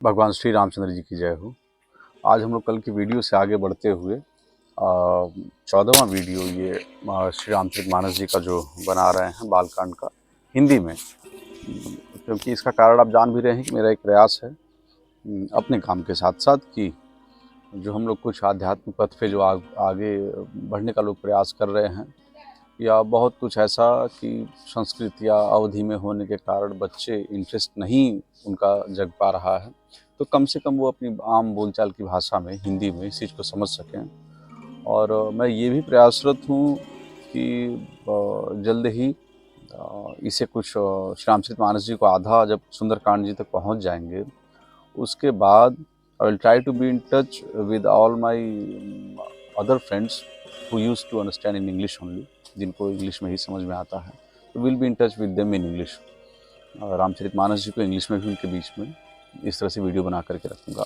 भगवान श्री रामचंद्र जी की जय हो। आज हम लोग कल की वीडियो से आगे बढ़ते हुए 14वां वीडियो ये श्री रामचरितमानस जी का जो बना रहे हैं बालकांड का हिंदी में, क्योंकि इसका कारण आप जान भी रहे हैं कि मेरा एक प्रयास है अपने काम के साथ साथ कि जो हम लोग कुछ आध्यात्मिक पथ पे जो आगे बढ़ने का लोग प्रयास कर रहे हैं, या बहुत कुछ ऐसा कि संस्कृत या अवधि में होने के कारण बच्चे इंटरेस्ट नहीं उनका जग पा रहा है, तो कम से कम वो अपनी आम बोलचाल की भाषा में हिंदी में इस चीज़ को समझ सकें। और मैं ये भी प्रयासरत हूँ कि जल्द ही इसे कुछ श्री रामचरितमानस जी को आधा जब सुंदरकांड जी तक पहुँच जाएंगे, उसके बाद I will try to be in touch with all my other friends who used to understand in English only, जिनको इंग्लिश में ही समझ में आता है, तो will be in touch with them in English. Ramcharitmanas ji को इंग्लिश में भी उनके बीच में इस तरह से वीडियो बना करके रखूँगा,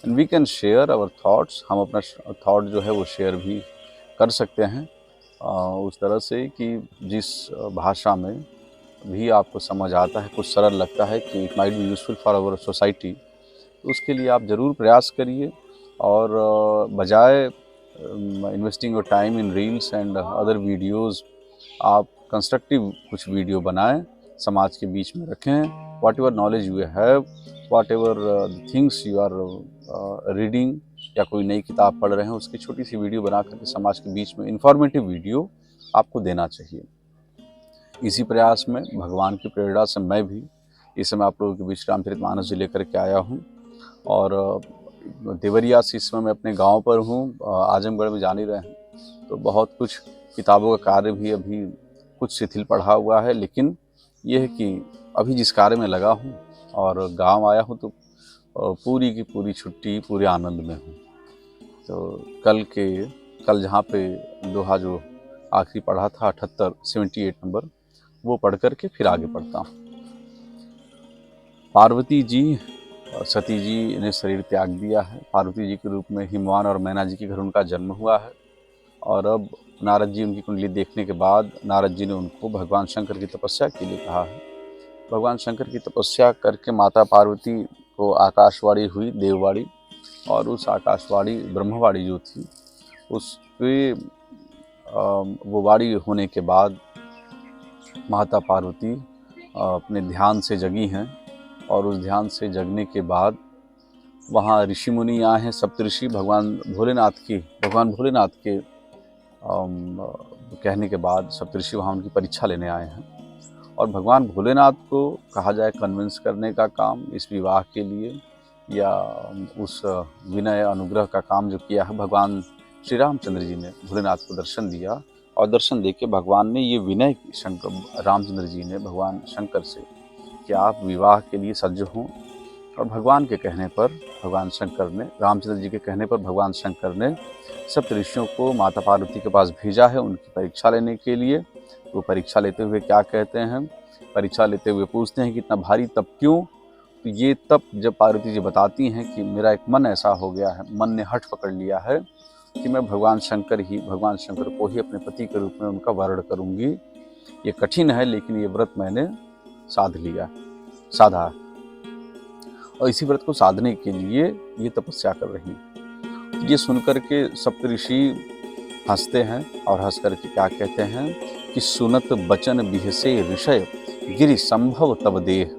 and we can share our thoughts. हम अपना थाट जो है वो शेयर भी कर सकते हैं उस तरह से कि जिस भाषा में भी आपको समझ आता है, कुछ सरल लगता है कि it might be useful for our society, तो उसके लिए आप ज़रूर प्रयास करिए। और बजाय investing your time in reels and other videos, आप कंस्ट्रक्टिव कुछ वीडियो बनाएं, समाज के बीच में रखें। Whatever knowledge you have, whatever things you are reading, या कोई नई किताब पढ़ रहे हैं, उसकी छोटी सी वीडियो बना करके समाज के बीच में इन्फॉर्मेटिव वीडियो आपको देना चाहिए। इसी प्रयास में भगवान की प्रेरणा से मैं भी इस समय आप लोगों के बीच रामचरितमानस जी लेकर के आया हूँ। और देवरिया से इस समय मैं अपने गांव पर हूँ, आजमगढ़ में जान ही रहे हैं, तो बहुत कुछ किताबों का कार्य भी अभी कुछ शिथिल पड़ा हुआ है, लेकिन यह है कि अभी जिस कार्य में लगा हूँ और गांव आया हूँ तो पूरी की पूरी छुट्टी पूरे आनंद में हूँ। तो कल जहाँ पे दोहा जो आखिरी पढ़ा था 78 नंबर, वो पढ़ करके फिर आगे पढ़ता हूँ। पार्वती जी और सती जी ने शरीर त्याग दिया है। पार्वती जी के रूप में हिमवान और मैना जी के घर उनका जन्म हुआ है, और अब नारद जी उनकी कुंडली देखने के बाद नारद जी ने उनको भगवान शंकर की तपस्या के लिए कहा है। भगवान शंकर की तपस्या करके माता पार्वती को आकाशवाणी हुई, देववाणी, और उस आकाशवाणी ब्रह्मवाणी जो थी उस पे वो वाणी होने के बाद माता पार्वती अपने ध्यान से जगी हैं, और उस ध्यान से जगने के बाद वहाँ ऋषि मुनि आए हैं, सप्तऋषि भगवान भोलेनाथ के कहने के बाद सप्तऋषि वहाँ उनकी परीक्षा लेने आए हैं। और भगवान भोलेनाथ को कहा जाए कन्विंस करने का काम इस विवाह के लिए, या उस विनय अनुग्रह का काम जो किया है, भगवान श्री रामचंद्र जी ने भोलेनाथ को दर्शन दिया, और दर्शन देके भगवान ने ये विनय रामचंद्र जी ने भगवान शंकर से कि आप विवाह के लिए सज्ज हों। और भगवान के कहने पर भगवान शंकर ने, रामचंद्र जी के कहने पर भगवान शंकर ने सप्तऋषियों को माता पार्वती के पास भेजा है उनकी परीक्षा लेने के लिए। वो परीक्षा लेते हुए क्या कहते हैं, परीक्षा लेते हुए पूछते हैं कि इतना भारी तप क्यों? तो ये तप जब पार्वती जी बताती हैं कि मेरा एक मन ऐसा हो गया है, मन ने हठ पकड़ लिया है कि मैं भगवान शंकर को ही अपने पति के रूप में उनका वर्ण करूंगी। ये कठिन है, लेकिन ये व्रत मैंने साधा, और इसी व्रत को साधने के लिए ये तपस्या कर रही हैं। ये सुनकर के सप्तऋषि हंसते हैं, और हंस करके क्या कहते हैं कि सुनत बचन बिहसे ऋषय गिरि संभव तब देह,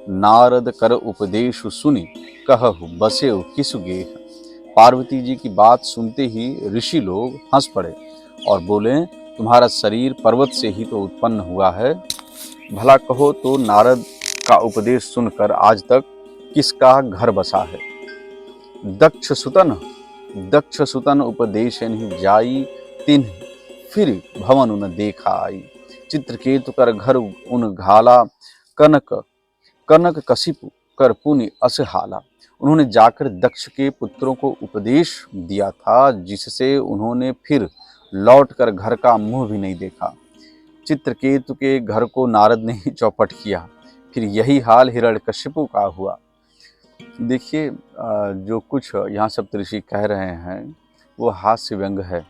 नारद कर उपदेश सुनि कहु बसे किसु गेह। पार्वती जी की बात सुनते ही ऋषि लोग हंस पड़े और बोले, तुम्हारा शरीर पर्वत से ही तो उत्पन्न हुआ है, भला कहो तो नारद का उपदेश सुनकर आज तक किसका घर बसा है। दक्ष सुतन उपदेश जाई, तिन्ह फिर भवन उन देखा आई। चित्रकेतु कर घर उन घाला, कनक कशिपु कर पुनि असहाला। उन्होंने जाकर दक्ष के पुत्रों को उपदेश दिया था, जिससे उन्होंने फिर लौटकर घर का मुंह भी नहीं देखा। चित्रकेतु के घर को नारद ने ही चौपट किया, फिर यही हाल हिरण्यकशिपु का हुआ। देखिए, जो कुछ यहाँ सप्तऋषि कह रहे हैं वो हास्य व्यंग है।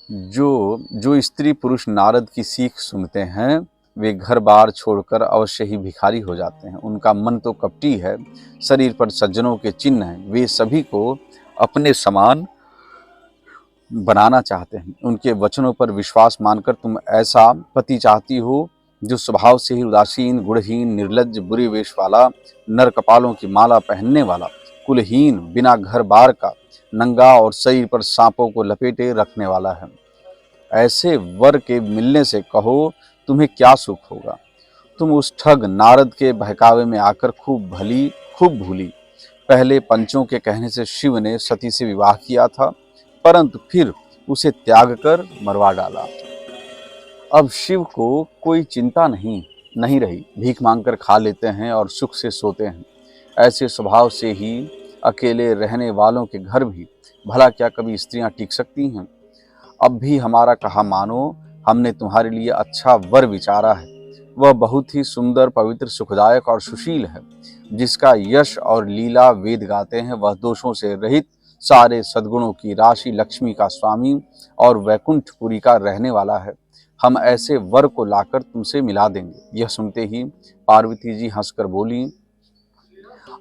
जो स्त्री पुरुष नारद की सीख सुनते हैं वे घर बार छोड़कर अवश्य ही भिखारी हो जाते हैं। उनका मन तो कपटी है, शरीर पर सज्जनों के चिन्ह हैं। वे सभी को अपने समान बनाना चाहते हैं। उनके वचनों पर विश्वास मानकर तुम ऐसा पति चाहती हो जो स्वभाव से ही उदासीन, गुणहीन, निर्लज्ज, बुरे वेश वाला, नर कपालों की माला पहनने वाला, कुलहीन, बिना घर बार का, नंगा और शरीर पर सांपों को लपेटे रखने वाला है। ऐसे वर के मिलने से कहो तुम्हें क्या सुख होगा। तुम उस ठग नारद के बहकावे में आकर खूब भूली। पहले पंचों के कहने से शिव ने सती से विवाह किया था, परंतु फिर उसे त्याग कर मरवा डाला। अब शिव को कोई चिंता नहीं रही। भीख मांगकर खा लेते हैं और सुख से सोते हैं। ऐसे स्वभाव से ही अकेले रहने वालों के घर भी भला क्या कभी स्त्रियां टिक सकती हैं। अब भी हमारा कहा मानो, हमने तुम्हारे लिए अच्छा वर विचारा है। वह बहुत ही सुंदर, पवित्र, सुखदायक और सुशील है, जिसका यश और लीला वेद गाते हैं। वह दोषों से रहित, सारे सद्गुणों की राशि, लक्ष्मी का स्वामी और वैकुंठपुरी का रहने वाला है। हम ऐसे वर को लाकर तुमसे मिला देंगे। यह सुनते ही पार्वती जी हंसकर बोली,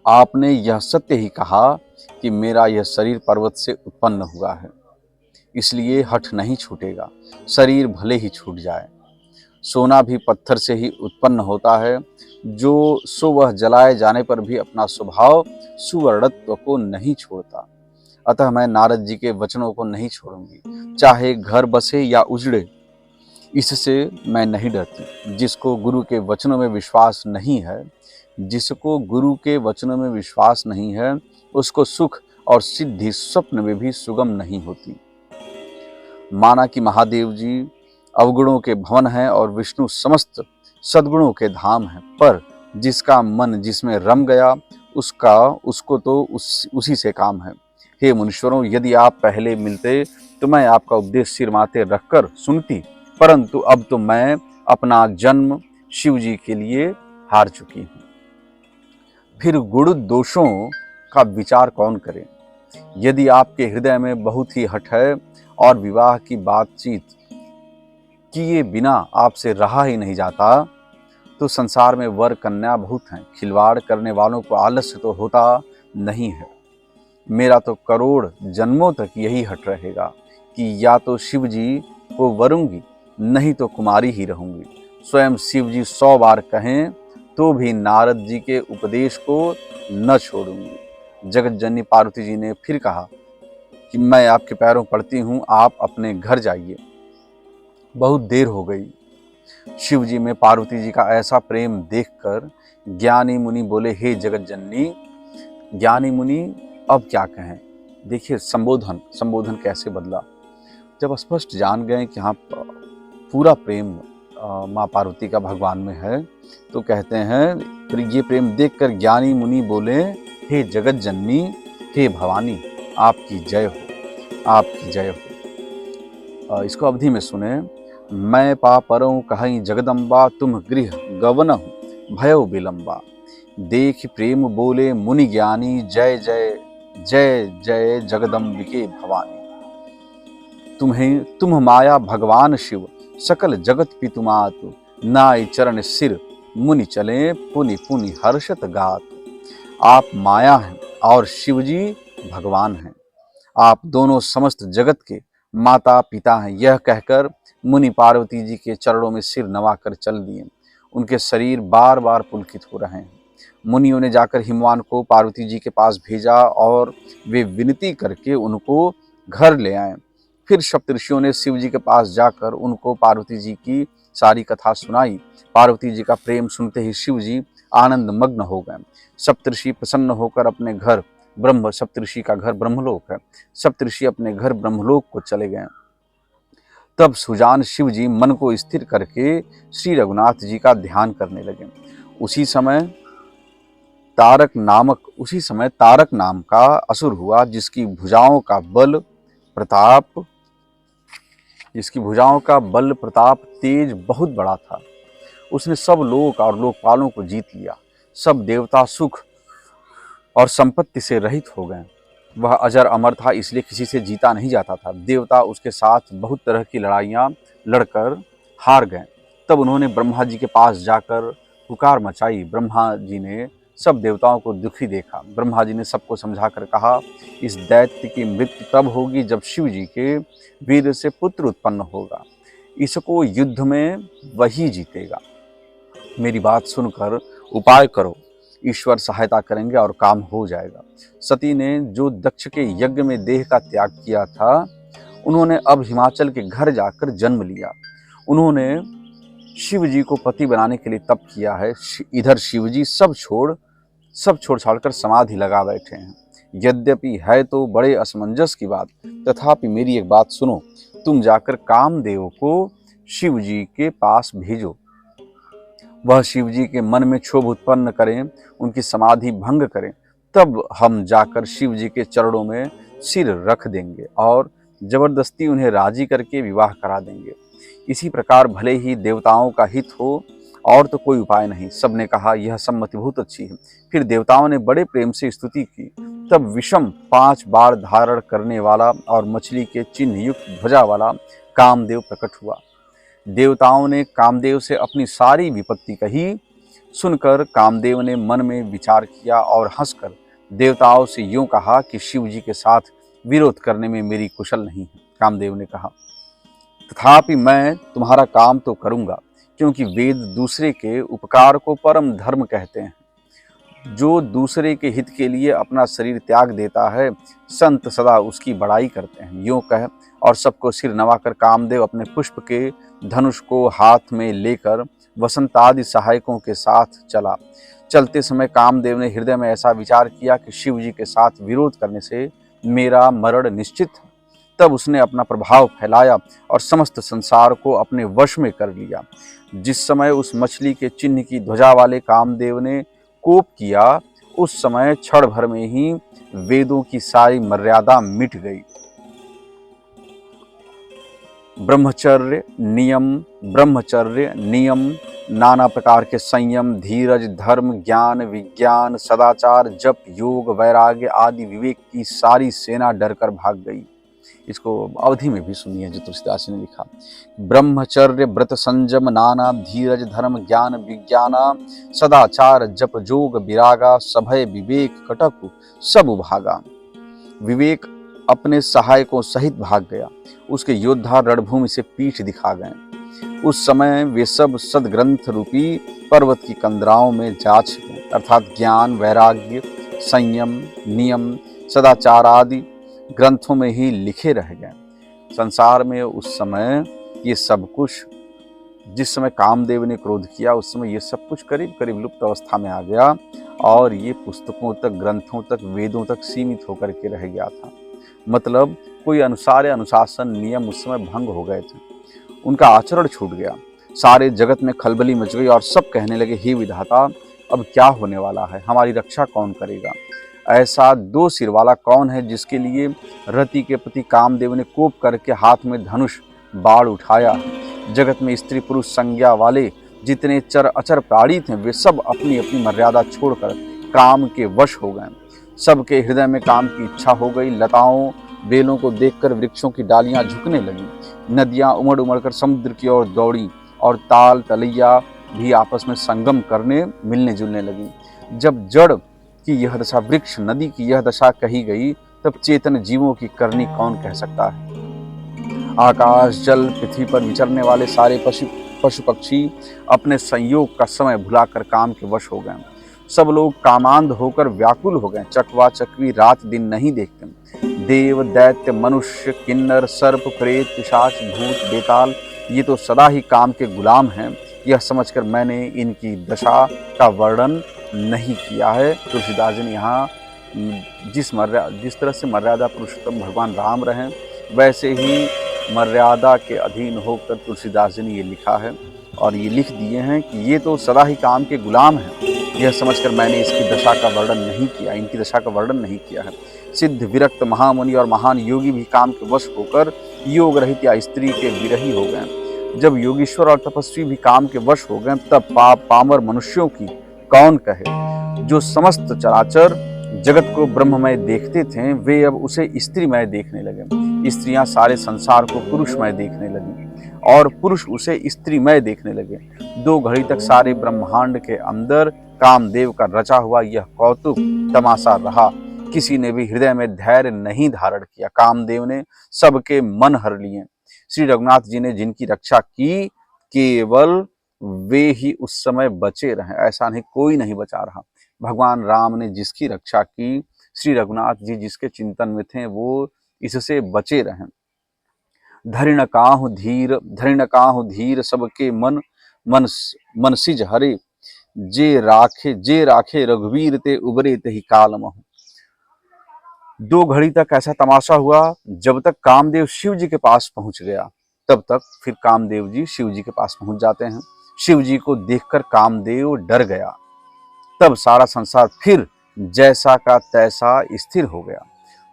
आपने यह सत्य ही कहा कि मेरा यह शरीर पर्वत से उत्पन्न हुआ है, इसलिए हठ नहीं छूटेगा। शरीर भले ही छूट जाए। सोना भी पत्थर से ही उत्पन्न होता है, जो वह जलाए जाने पर भी अपना स्वभाव सुवर्णत्व को नहीं छोड़ता। अतः मैं नारद जी के वचनों को नहीं छोड़ूंगी, चाहे घर बसे या उजड़े। इससे मैं नहीं डरती। जिसको गुरु के वचनों में विश्वास नहीं है, उसको सुख और सिद्धि स्वप्न में भी सुगम नहीं होती। माना कि महादेव जी अवगुणों के भवन हैं और विष्णु समस्त सद्गुणों के धाम हैं, पर जिसका मन जिसमें रम गया उसको तो उसी से काम है। हे मुनीश्वरों, यदि आप पहले मिलते तो मैं आपका उपदेश सिर माथे रखकर सुनती, परंतु अब तो मैं अपना जन्म शिव जी के लिए हार चुकी हूँ। फिर गुण दोषों का विचार कौन करे। यदि आपके हृदय में बहुत ही हठ है और विवाह की बातचीत किए बिना आपसे रहा ही नहीं जाता, तो संसार में वर कन्या बहुत हैं। खिलवाड़ करने वालों को आलस्य तो होता नहीं है। मेरा तो करोड़ जन्मों तक यही हट रहेगा कि या तो शिव जी को वरूंगी, नहीं तो कुमारी ही रहूंगी। स्वयं शिव जी 100 बार कहें तो भी नारद जी के उपदेश को न छोड़ूंगी। जगत जननी पार्वती जी ने फिर कहा कि मैं आपके पैरों पड़ती हूँ, आप अपने घर जाइए, बहुत देर हो गई। शिव जी में पार्वती जी का ऐसा प्रेम देखकर ज्ञानी मुनि बोले, हे जगत जननी। ज्ञानी मुनि अब क्या कहें। देखिए संबोधन कैसे बदला। जब स्पष्ट जान गए कि हाँ पूरा प्रेम माँ पार्वती का भगवान में है, तो कहते हैं, फिर ये प्रेम देखकर ज्ञानी मुनि बोले, हे जगत जननी, हे भवानी, आपकी जय हो, आपकी जय हो। इसको अवधि में सुने। मैं पापरों कहीं जगदम्बा, तुम गृह गवनहु भयो विलंबा। देख प्रेम बोले मुनि ज्ञानी, जय जय जय जय जगदम्बिके भवानी। तुम माया भगवान शिव, सकल जगत पितुमातु। नाई चरण सिर मुनि चले, पुनि पुनि हर्षत गात। आप माया हैं और शिवजी भगवान हैं। आप दोनों समस्त जगत के माता पिता हैं। यह कहकर मुनि पार्वती जी के चरणों में सिर नवाकर चल दिए। उनके शरीर बार बार पुलकित हो रहे हैं। मुनियों ने जाकर हिमवान को पार्वती जी के पास भेजा और वे विनती करके उनको घर ले आए। फिर सप्तऋषियों ने शिव जी के पास जाकर उनको पार्वती जी की सारी कथा सुनाई। पार्वती जी का प्रेम सुनते ही शिव जी आनंद मग्न हो गए। सप्तऋषि प्रसन्न होकर अपने घर, सप्तऋषि का घर ब्रह्मलोक है, सप्तऋषि अपने घर ब्रह्मलोक को चले गए। तब सुजान शिव जी मन को स्थिर करके श्री रघुनाथ जी का ध्यान करने लगे। उसी समय तारक नाम का असुर हुआ, जिसकी भुजाओं का बल प्रताप तेज बहुत बड़ा था। उसने सब लोक और लोकपालों को जीत लिया। सब देवता सुख और संपत्ति से रहित हो गए। वह अजर अमर था, इसलिए किसी से जीता नहीं जाता था। देवता उसके साथ बहुत तरह की लड़ाइयाँ लड़कर हार गए। तब उन्होंने ब्रह्मा जी के पास जाकर पुकार मचाई। ब्रह्मा जी ने सब देवताओं को दुखी देखा। ब्रह्मा जी ने सबको समझाकर कहा, इस दैत्य की मृत्यु तब होगी जब शिव जी के वीर से पुत्र उत्पन्न होगा। इसको युद्ध में वही जीतेगा। मेरी बात सुनकर उपाय करो, ईश्वर सहायता करेंगे और काम हो जाएगा। सती ने जो दक्ष के यज्ञ में देह का त्याग किया था, उन्होंने अब हिमाचल के घर जाकर जन्म लिया। उन्होंने शिव जी को पति बनाने के लिए तप किया है। इधर शिव जी सब छोड़ छाड़कर समाधि लगा बैठे हैं। यद्यपि है तो बड़े असमंजस की बात, तथापि मेरी एक बात सुनो। तुम जाकर कामदेव को शिव जी के पास भेजो। वह शिव जी के मन में क्षोभ उत्पन्न करें, उनकी समाधि भंग करें, तब हम जाकर शिव जी के चरणों में सिर रख देंगे और जबरदस्ती उन्हें राजी करके विवाह करा देंगे। इसी प्रकार भले ही देवताओं का हित हो, और तो कोई उपाय नहीं। सबने कहा, यह सम्मति बहुत अच्छी है। फिर देवताओं ने बड़े प्रेम से स्तुति की। तब विषम 5 बार धारण करने वाला और मछली के चिन्ह युक्त ध्वजा वाला कामदेव प्रकट हुआ। देवताओं ने कामदेव से अपनी सारी विपत्ति कही। सुनकर कामदेव ने मन में विचार किया और हंसकर देवताओं से यूं कहा कि शिव जी के साथ विरोध करने में मेरी कुशल नहीं है। कामदेव ने कहा, तथापि मैं तुम्हारा काम तो करूंगा, क्योंकि वेद दूसरे के उपकार को परम धर्म कहते हैं। जो दूसरे के हित के लिए अपना शरीर त्याग देता है, संत सदा उसकी बड़ाई करते हैं। यूं कह और सबको सिर नवाकर कामदेव अपने पुष्प के धनुष को हाथ में लेकर वसंत आदि सहायकों के साथ चला। चलते समय कामदेव ने हृदय में ऐसा विचार किया कि शिव जी के साथ विरोध करने से मेरा मरण निश्चित है। तब उसने अपना प्रभाव फैलाया और समस्त संसार को अपने वश में कर लिया। जिस समय उस मछली के चिन्ह की ध्वजा वाले कामदेव ने कोप किया, उस समय क्षण भर में ही वेदों की सारी मर्यादा मिट गई। ब्रह्मचर्य नियम, नाना प्रकार के संयम, धीरज, धर्म, ज्ञान, विज्ञान, सदाचार, जप, योग, वैराग्य आदि विवेक की सारी सेना डरकर भाग गई। इसको अवधि में भी सुनिए जो तुलसीदास ने लिखा। ब्रह्मचर्य, व्रत, संयम, नाना, धीरज, धर्म, ज्ञान, विज्ञान, सदाचार, जप, जोग, विरागा, सभय, विवेक, कटकु, सब भागा। विवेक अपने सहायकों सहित भाग गया। उसके योद्धा रणभूमि से पीठ दिखा गए। उस समय वे सब सदग्रंथ रूपी पर्वत की कंदराओं में जा छिपे, अर्थात ज्ञान, वैराग्य, संयम, नियम, सदाचार आदि ग्रंथों में ही लिखे रह गए। संसार में उस समय ये सब कुछ, जिस समय कामदेव ने क्रोध किया, उस समय ये सब कुछ करीब करीब लुप्त अवस्था में आ गया और ये पुस्तकों तक, ग्रंथों तक, वेदों तक सीमित होकर के रह गया था। मतलब कोई अनुसार या अनुशासन, नियम उस समय भंग हो गए थे। उनका आचरण छूट गया। सारे जगत में खलबली मच गई और सब कहने लगे, हे विधाता, अब क्या होने वाला है? हमारी रक्षा कौन करेगा? ऐसा 2 सिर वाला कौन है जिसके लिए रति के प्रति कामदेव ने कोप करके हाथ में धनुष बाण उठाया? जगत में स्त्री पुरुष संज्ञा वाले जितने चर अचर प्राणी थे, वे सब अपनी अपनी मर्यादा छोड़कर काम के वश हो गए। सबके हृदय में काम की इच्छा हो गई। लताओं बेलों को देखकर वृक्षों की डालियां झुकने लगी। नदियां उमड़ उमड़ कर समुद्र की ओर दौड़ी और ताल तलैया भी आपस में संगम करने, मिलने जुलने लगी। जब जड़ की यह दशा, वृक्ष नदी की यह दशा कही गई, तब चेतन जीवों की करनी कौन कह सकता है? आकाश, जल, पृथ्वी पर विचरने वाले सारे पशु पक्षी अपने संयोग का समय भुलाकर काम के वश हो गए। सब लोग कामांध होकर व्याकुल हो गए। चकवा चकवी रात दिन नहीं देखते। देव, दैत्य, मनुष्य, किन्नर, सर्प, प्रेत, पिशाच, भूत, बेताल, ये तो सदा ही काम के गुलाम हैं। यह समझकर मैंने इनकी दशा का वर्णन नहीं किया है। तुलसीदास जी ने यहाँ जिस तरह से मर्यादा पुरुषोत्तम भगवान राम रहें, वैसे ही मर्यादा के अधीन होकर तुलसीदास जी ने ये लिखा है और ये लिख दिए हैं कि ये तो सदा ही काम के गुलाम हैं। यह समझकर मैंने इसकी दशा का वर्णन नहीं किया, इनकी दशा का वर्णन नहीं किया है। सिद्ध, विरक्त, महामुनि और महान योगी भी काम के वश होकर योग रहित या स्त्री के विरही हो गए। जब योगीश्वर और तपस्वी भी काम के वश हो गए, तब पामर मनुष्यों की कौन कहे? जो समस्त चराचर जगत को ब्रह्ममय देखते थे, वे अब उसे स्त्रीमय देखने लगे। स्त्रियां सारे संसार को पुरुषमय देखने लगी और पुरुष उसे स्त्रीमय देखने लगे। 2 घड़ी तक सारे ब्रह्मांड के अंदर कामदेव का रचा हुआ यह कौतुक तमाशा रहा। किसी ने भी हृदय में धैर्य नहीं धारण किया। कामदेव ने सबके मन हर लिए। श्री रघुनाथ जी ने जिनकी रक्षा की, केवल वे ही उस समय बचे रहे, ऐसा नहीं कोई नहीं बचा रहा। भगवान राम ने जिसकी रक्षा की, श्री रघुनाथ जी जिसके चिंतन में थे, वो इससे बचे रहे। धरिण काहु धीर सबके मनसिज हरे, जे राखे रघुवीर ते उबरे ते ही काल महु। 2 घड़ी तक ऐसा तमाशा हुआ। जब तक कामदेव शिव जी के पास पहुंच गया, तब तक फिर कामदेव जी शिव जी के पास पहुंच जाते हैं। शिव जी को देखकर कामदेव डर गया। तब सारा संसार फिर जैसा का तैसा स्थिर हो गया।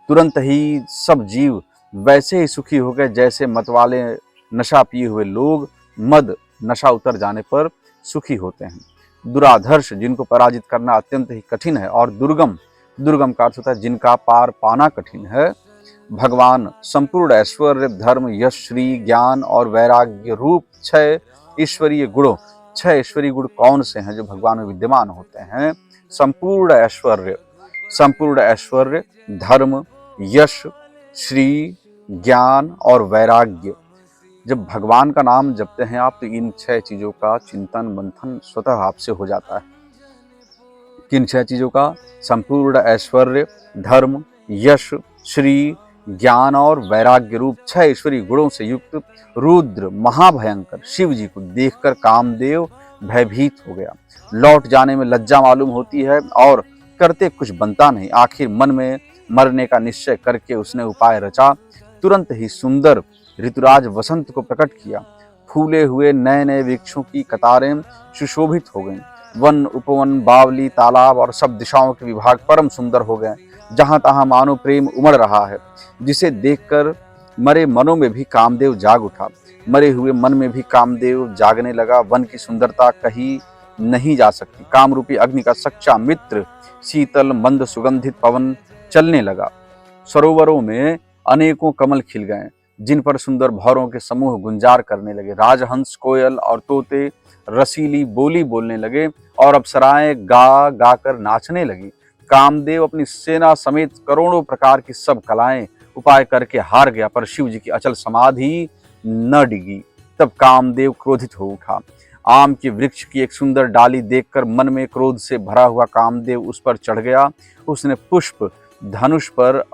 तुरंत ही सब जीव वैसे ही सुखी हो गए जैसे मतवाले नशा पिए हुए लोग मद नशा उतर जाने पर सुखी होते हैं। दुराधर्ष जिनको पराजित करना अत्यंत ही कठिन है, और दुर्गम का अर्थ होता है जिनका पार पाना कठिन है। भगवान संपूर्ण ऐश्वर्य, धर्म, यश, श्री, ज्ञान और वैराग्य रूप 6 ईश्वरीय गुणों, 6 ईश्वरीय गुण कौन से हैं जो भगवान में विद्यमान होते हैं? संपूर्ण ऐश्वर्य, धर्म, यश, श्री, ज्ञान और वैराग्य। जब भगवान का नाम जपते हैं आप, तो इन 6 चीजों का चिंतन मंथन स्वतः आपसे हो जाता है। किन 6 चीजों का? संपूर्ण ऐश्वर्य, धर्म, यश, श्री, ज्ञान और वैराग्य रूप 6 ईश्वरीय गुणों से युक्त रुद्र महाभयंकर शिव जी को देखकर कामदेव भयभीत हो गया। लौट जाने में लज्जा मालूम होती है और करते कुछ बनता नहीं। आखिर मन में मरने का निश्चय करके उसने उपाय रचा। तुरंत ही सुंदर ऋतुराज वसंत को प्रकट किया। फूले हुए नए नए वृक्षों की कतारें सुशोभित हो गईं। वन, उपवन, बावली, तालाब और सब दिशाओं के विभाग परम सुंदर हो गए। जहां तहां मानो प्रेम उमड़ रहा है, जिसे देखकर मरे मनों में भी कामदेव जाग उठा। मरे हुए मन में भी कामदेव जागने लगा। वन की सुंदरता कही नहीं जा सकती। काम रूपी अग्नि का सच्चा मित्र शीतल मंद सुगंधित पवन चलने लगा। सरोवरों में अनेकों कमल खिल गए, जिन पर सुंदर भौरों के समूह गुंजार करने लगे। राजहंस, कोयल और तोते रसीली बोली बोलने लगे और अप्सराएं गा गा कर नाचने लगी। कामदेव अपनी सेना समेत करोड़ों प्रकार की सब कलाएं उपाय करके हार गया, पर शिव जी की अचल समाधि न डिगी। तब कामदेव क्रोधित हो उठा। आम के वृक्ष की एक सुंदर डाली देखकर मन में क्रोध से भरा हुआ कामदेव उस पर चढ़ गया। उसने पुष्प धनुष पर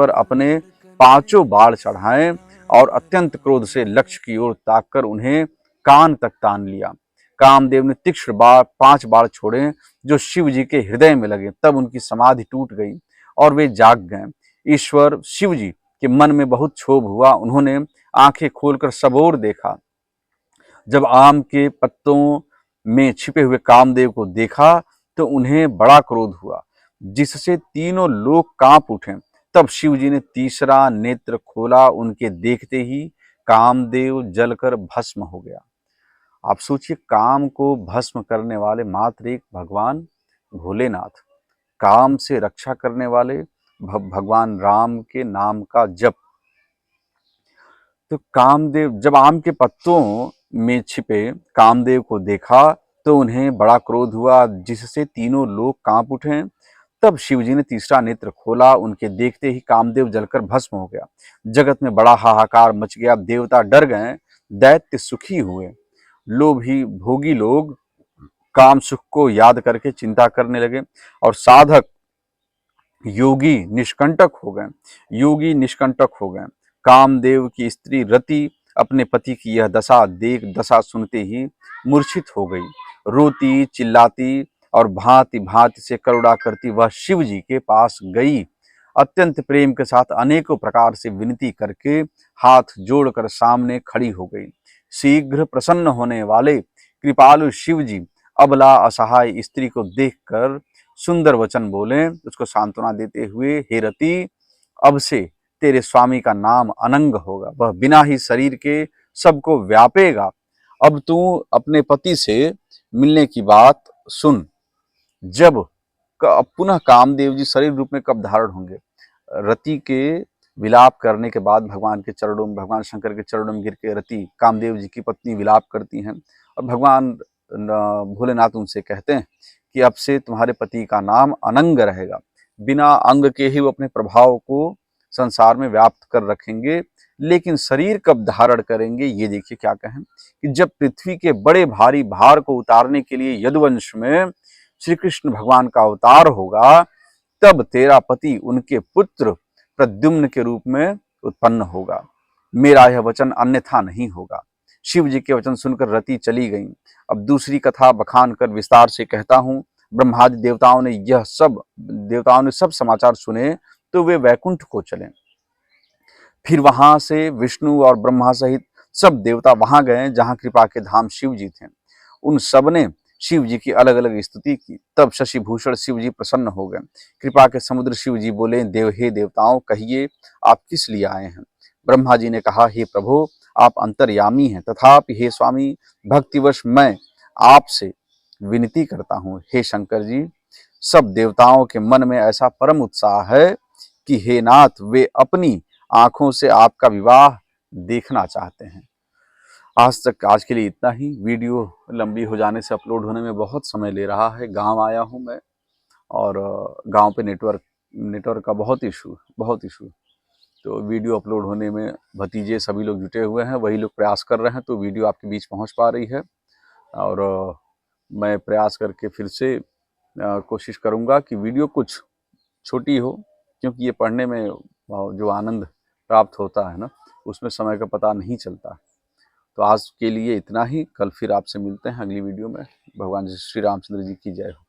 अपने 5 बाण चढ़ाए और अत्यंत क्रोध से लक्ष्य की ओर ताककर उन्हें कान तक तान लिया। कामदेव ने तीक्ष्ण 5 बाण छोड़े जो शिव जी के हृदय में लगे। तब उनकी समाधि टूट गई और वे जाग गए। ईश्वर शिव जी के मन में बहुत क्षोभ हुआ। उन्होंने आंखें खोलकर सबोर देखा। जब आम के पत्तों में छिपे हुए कामदेव को देखा तो उन्हें बड़ा क्रोध हुआ, जिससे तीनों लोग कांप उठे। तब शिव जी ने तीसरा नेत्र खोला। उनके देखते ही कामदेव जलकर भस्म हो गया। आप सोचिए, काम को भस्म करने वाले मात्र एक भगवान भोलेनाथ, काम से रक्षा करने वाले भगवान राम के नाम का जप। तो कामदेव जब आम के पत्तों में छिपे कामदेव को देखा तो उन्हें बड़ा क्रोध हुआ, जिससे तीनों लोग कांप उठे। तब शिव जी ने तीसरा नेत्र खोला। उनके देखते ही कामदेव जलकर भस्म हो गया। जगत में बड़ा हाहाकार मच गया। देवता डर गए, दैत्य सुखी हुए। लोभी भोगी लोग काम सुख को याद करके चिंता करने लगे और साधक योगी निष्कंटक हो गए। कामदेव की स्त्री रति अपने पति की यह दशा सुनते ही मूर्छित हो गई। रोती चिल्लाती और भांति भांति से करुणा करती वह शिव जी के पास गई। अत्यंत प्रेम के साथ अनेकों प्रकार से विनती करके हाथ जोड़कर सामने खड़ी हो गई। शीघ्र प्रसन्न होने वाले कृपालु शिव जी अबला असहाय स्त्री को देखकर सुंदर वचन बोले, उसको सांत्वना देते हुए, हे रति, अब से तेरे स्वामी का नाम अनंग होगा। वह बिना ही शरीर के सबको व्यापेगा। अब तू अपने पति से मिलने की बात सुन। जब पुनः कामदेव जी शरीर रूप में कब धारण होंगे? रति के विलाप करने के बाद भगवान के चरणों में, भगवान शंकर के चरणों में गिर के रति कामदेव जी की पत्नी विलाप करती हैं और भगवान भोलेनाथ उनसे कहते हैं कि अब से तुम्हारे पति का नाम अनंग रहेगा। बिना अंग के ही वो अपने प्रभाव को संसार में व्याप्त कर रखेंगे, लेकिन शरीर कब धारण करेंगे ये देखिए क्या कहें कि जब पृथ्वी के बड़े भारी भार को उतारने के लिए यदुवंश में श्री कृष्ण भगवान का अवतार होगा, तब तेरा पति उनके पुत्र प्रद्युम्न के रूप में उत्पन्न होगा। मेरा यह वचन अन्यथा नहीं होगा। शिव जी के वचन सुनकर रति चली गई। अब दूसरी कथा बखान कर विस्तार से कहता हूँ। ब्रह्मादि देवताओं ने सब समाचार सुने तो वे वैकुंठ को चले। फिर वहां से विष्णु और ब्रह्मा सहित सब देवता वहां गए जहां कृपा के धाम शिव जी थे। उन सब ने शिव जी की अलग अलग स्तुति की। तब शशि भूषण शिव जी प्रसन्न हो गए। कृपा के समुद्र शिव जी बोले, हे देवताओं, कहिए आप किस लिए आए हैं। ब्रह्मा जी ने कहा, हे प्रभु, आप अंतर्यामी हैं, तथापि हे स्वामी, भक्तिवश मैं आपसे विनती करता हूँ। हे शंकर जी, सब देवताओं के मन में ऐसा परम उत्साह है कि हे नाथ, वे अपनी आंखों से आपका विवाह देखना चाहते हैं। आज के लिए इतना ही। वीडियो लंबी हो जाने से अपलोड होने में बहुत समय ले रहा है। गांव आया हूं मैं और गांव पे नेटवर्क का बहुत इशू। तो वीडियो अपलोड होने में भतीजे सभी लोग जुटे हुए हैं, वही लोग प्रयास कर रहे हैं, तो वीडियो आपके बीच पहुंच पा रही है। और मैं प्रयास करके फिर से कोशिश करूंगा कि वीडियो कुछ छोटी हो, क्योंकि ये पढ़ने में जो आनंद प्राप्त होता है ना, उसमें समय का पता नहीं चलता। तो आज के लिए इतना ही। कल फिर आपसे मिलते हैं अगली वीडियो में। भगवान श्री रामचंद्र जी की जय हो।